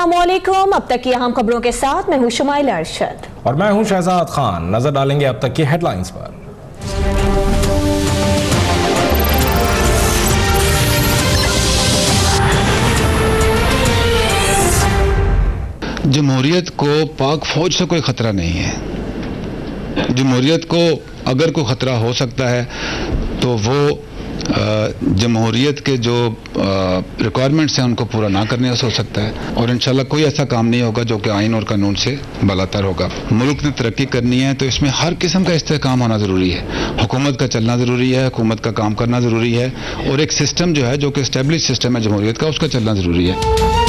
अस्सलामुअलैकुम। अब तक की अहम खबरों के साथ मैं हूं शुमाइल अरशद और मैं हूं शहजाद खान। नजर डालेंगे अब तक की हेडलाइंस पर। जमहूरियत को पाक फौज से कोई खतरा नहीं है। जमहूरियत को अगर कोई खतरा हो सकता है तो वो जमहूरियत के जो रिक्वायरमेंट्स हैं उनको पूरा ना करने से हो सकता है, और इंशाल्लाह कोई ऐसा काम नहीं होगा जो कि आइन और कानून से बालातर होगा। मुल्क ने तरक्की करनी है तो इसमें हर किस्म का इस्तेहकाम होना ज़रूरी है। हुकूमत का चलना ज़रूरी है, हुकूमत का काम करना ज़रूरी है, और एक सिस्टम जो है जो कि इस्टेब्लिश सिस्टम है जमहूरियत का, उसका चलना ज़रूरी है।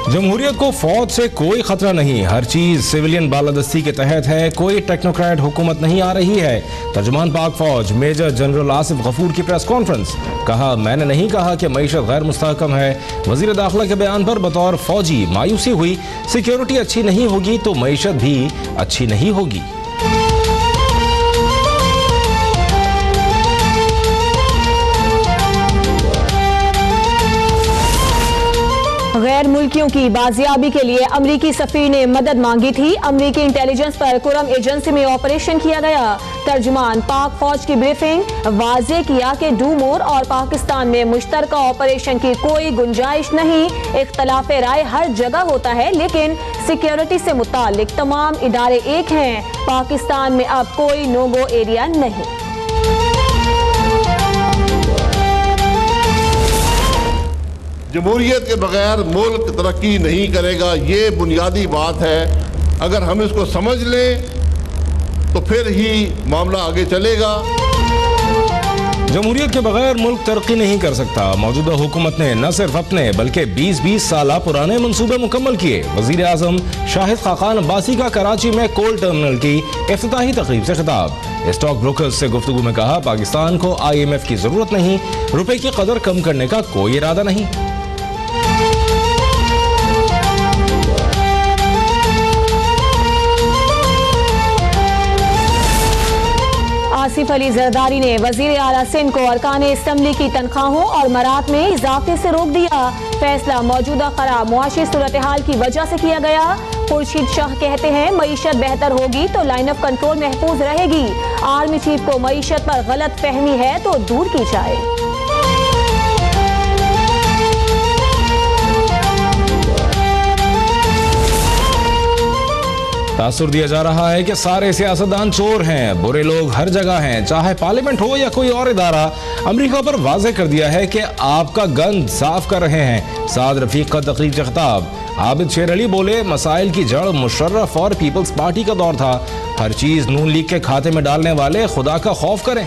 जमहूरियत को फौज से कोई खतरा नहीं, हर चीज सिविलियन बालादस्ती के तहत है, कोई टेक्नोक्रेट हुकूमत नहीं आ रही है। तर्जुमान पाक फौज मेजर जनरल आसिफ गफूर की प्रेस कॉन्फ्रेंस। कहा, मैंने नहीं कहा कि मईशत गैर मुस्तहकम है। वजीर दाखिला के बयान पर बतौर फौजी मायूसी हुई। सिक्योरिटी अच्छी नहीं होगी तो मईशत भी अच्छी नहीं होगी। गैर मुल्कियों की बाजियाबी के लिए अमरीकी सफीर ने मदद मांगी थी। अमरीकी इंटेलिजेंस पर कुरम एजेंसी में ऑपरेशन किया गया। तर्जुमान पाक फौज की ब्रीफिंग, वाजे किया कि डूमोर और पाकिस्तान में मुश्तरका ऑपरेशन की कोई गुंजाइश नहीं। इख्तलाफ राय हर जगह होता है, लेकिन सिक्योरिटी से मुताल्लिक तमाम इदारे एक हैं। पाकिस्तान में अब कोई नो गो एरिया नहीं। जमहूरियत के बगैर मुल्क तरक्की नहीं करेगा, ये बुनियादी बात है। अगर हम इसको समझ लें तो फिर ही मामला आगे चलेगा। जमहूरियत के बगैर मुल्क तरक्की नहीं कर सकता। मौजूदा हुकूमत ने न सिर्फ अपने बल्कि 20-20 साल पुराने मंसूबे मुकम्मल किए। वजीर आजम शाहिद खाकान अब्बासी का कराची में कोल टर्मिनल की इफ्तिताही तकरीब से खिताब। स्टॉक ब्रोकर्स से गुफ्तगू में कहा, पाकिस्तान को IMF की जरूरत नहीं, रुपए की कदर कम करने का कोई इरादा नहीं। आसिफ अली जरदारी ने वजीर आला सिंध को अरकान असम्बली की तनख्वाहों और मरात में इजाफे से रोक दिया। फैसला मौजूदा खराब मुआशी सूरत हाल की वजह से किया गया। खुर्शीद शाह कहते हैं, मईशत बेहतर होगी तो लाइन ऑफ कंट्रोल महफूज रहेगी। आर्मी चीफ को मईशत पर गलत फहमी है तो दूर की जाए। तासुर दिया जा रहा है कि सारे सियासतदान चोर हैं, बुरे लोग हर जगह हैं, चाहे पार्लियामेंट हो या कोई और इदारा। अमेरिका पर वाज़ेह कर दिया है कि आपका गंद साफ कर रहे हैं। साद रफीक का तकरीर का खिताब। आबिद शेर अली बोले, मसाइल की जड़ मुशर्रफ और पीपल्स पार्टी का दौर था। हर चीज नून लीग के खाते में डालने वाले खुदा का खौफ करें।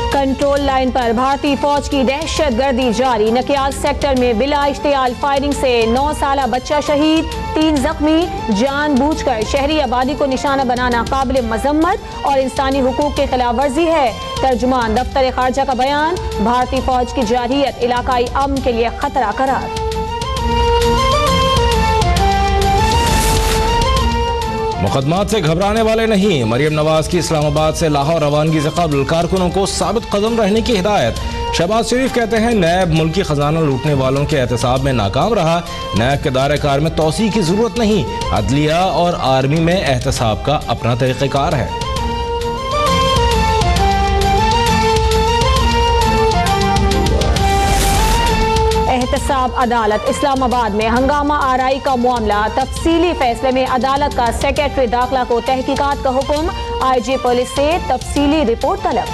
कंट्रोल लाइन पर भारतीय फौज की दहशतगर्दी जारी। नकियाल सेक्टर में बिला इश्तियाल फायरिंग से 9 साला बच्चा शहीद, 3 जख्मी। जानबूझकर शहरी आबादी को निशाना बनाना काबिल मजम्मत और इंसानी हुकूक की खिलाफ वर्जी है। तर्जुमान दफ्तर खारजा का बयान, भारतीय फौज की जारहियत इलाकाई अमन के लिए खतरा करार। मुकदमात से घबराने वाले नहीं, मरियम नवाज की इस्लामाबाद से लाहौर रवानगी से कबल कारकुनों को साबित कदम रहने की हिदायत। शहबाज शरीफ कहते हैं, नैब मुल्की खजाना लूटने वालों के एहतसाब में नाकाम रहा। नैब के दायरे कार में तोसी की जरूरत नहीं, अदलिया और आर्मी में एहतसाब का अपना तरीक़ेकार है। एहतसाब अदालत इस्लामाबाद में हंगामा आराई का मामला। तफसीली फैसले में अदालत का सेक्रेटरी दाखिला को तहकीकात का हुक्म। IG पुलिस से तफसीली रिपोर्ट तलब।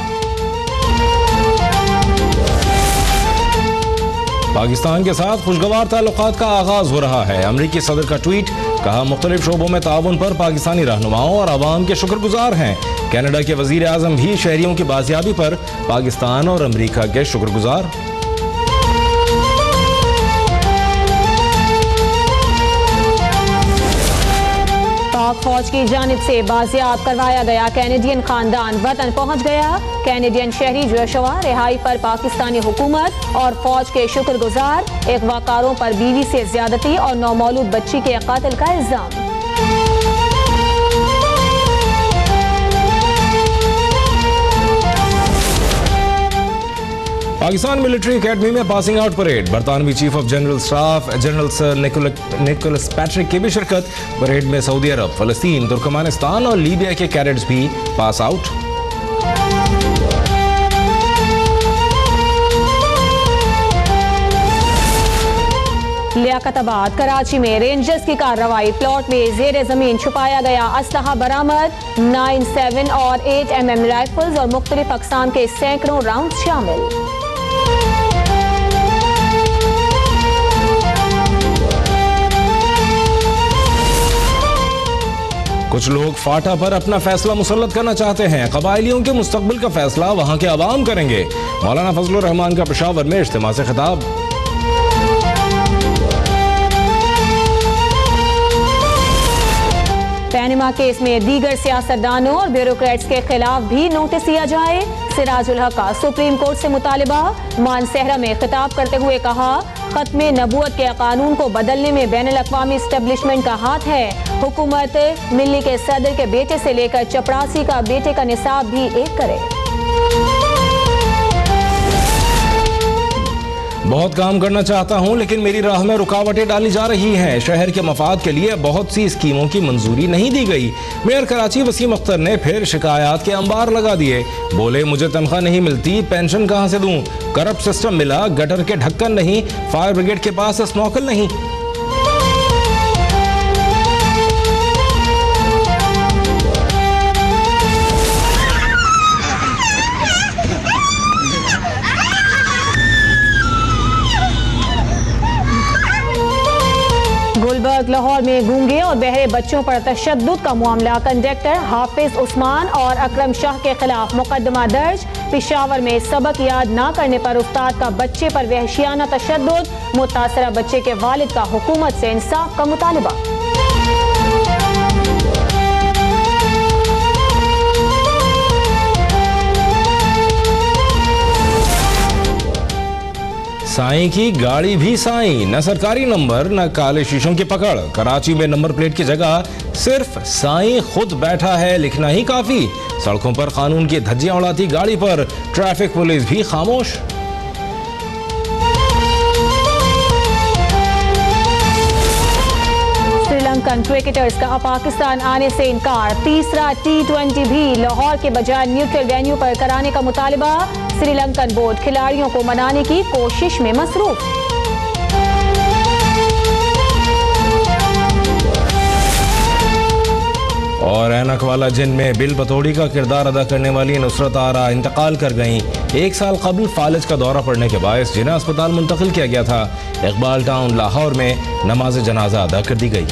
पाकिस्तान के साथ खुशगवार ताल्लुकात का आगाज हो रहा है। अमरीकी सदर का ट्वीट। कहा, मुख्तलिफ शोबों में ताउन पर पाकिस्तानी रहनुमाओं और अवाम के शुक्रगुजार हैं। कनाडा के वजीर आजम भी शहरियों की बाजियाबी पर पाकिस्तान और अमरीका के शुक्रगुजार। पाक फौज की जानिब से बाजियाब करवाया गया कैनेडियन खानदान वतन पहुंच गया। कैनेडियन शहरी जोशवा रिहाई पर पाकिस्तानी हुकूमत और फौज के शुक्रगुजार। अगवाकारों पर बीवी से ज्यादती और नौमौलूद बच्ची के कातिल का इल्जाम। पाकिस्तान मिलिट्री एकेडमी में पासिंग आउट परेड। बरतानवी chief of general staff general sir Nicholas Patrick की भी शिरकत। परेड में सऊदी अरब, फलस्तीन, तुर्कमानिस्तान और लीबिया के कैडेट्स भी पास आउट। लियाकताबाद कराची में रेंजर्स की कार्रवाई। प्लॉट में जेर जमीन छुपाया गया असलहा बरामद। 9-7 और 8mm राइफल्स और मुख्तलिफ अकसाम के सैकड़ों राउंड शामिल। कुछ लोग फाटा पर अपना फैसला मुसल्लत करना चाहते हैं। कबायलियों के मुस्तकबिल का फैसला वहां के अवाम करेंगे। मौलाना फजलुर रहमान का पेशावर में इज्तिमा से खिताब। पैनमा केस में दीगर सियासतदानों और ब्यूरोक्रेट्स के खिलाफ भी नोटिस दिया जाए। सिराजुल हक का सुप्रीम कोर्ट से मुतालिबा। मानसहरा में खिताब करते हुए कहा, खत्मे नबूवत के कानून को बदलने में बैनुल अक़वामी एस्टेब्लिशमेंट का हाथ है। हुकूमत मिल्ली के सदर के बेटे से लेकर चपरासी का बेटे का निसाब भी एक करे। बहुत काम करना चाहता हूं, लेकिन मेरी राह में रुकावटें डाली जा रही हैं। शहर के मफाद के लिए बहुत सी स्कीमों की मंजूरी नहीं दी गई। मेयर कराची वसीम अख्तर ने फिर शिकायत के अंबार लगा दिए। बोले, मुझे तनख्वाह नहीं मिलती, पेंशन कहां से दूं? करप्ट सिस्टम मिला, गटर के ढक्कन नहीं, फायर ब्रिगेड के पास स्नॉकल नहीं। गुलबर्ग लाहौर में गूंगे और बहरे बच्चों पर तशद्दुद का मामला। कंडक्टर हाफिज उस्मान और अकरम शाह के खिलाफ मुकदमा दर्ज। पेशावर में सबक याद ना करने पर उस्ताद का बच्चे पर वहशियाना तशद्दुद। मुतासरा बच्चे के वालिद का हुकूमत से इंसाफ का मुतालबा। साईं की गाड़ी भी साईं, न सरकारी नंबर न काले शीशों की पकड़। कराची में नंबर प्लेट की जगह सिर्फ साईं खुद बैठा है लिखना ही काफी। सड़कों पर कानून की धज्जियां उड़ाती गाड़ी पर ट्रैफिक पुलिस भी खामोश। श्रीलंकन क्रिकेटर्स का पाकिस्तान आने से इनकार। तीसरा T20 भी लाहौर के बजाय न्यूट्रल वेन्यू पर कराने का मुतालबा। श्रीलंकन बोर्ड खिलाड़ियों को मनाने की कोशिश में मसरूफ। और ऐनक वाला जिन में बिल बतौड़ी का किरदार अदा करने वाली नुसरत आरा इंतकाल कर गईं। 1 साल कबल फालिज का दौरा पड़ने के बायस जिन्हें अस्पताल मुंतकिल किया गया था। इकबाल टाउन लाहौर में नमाज जनाजा अदा कर दी गई।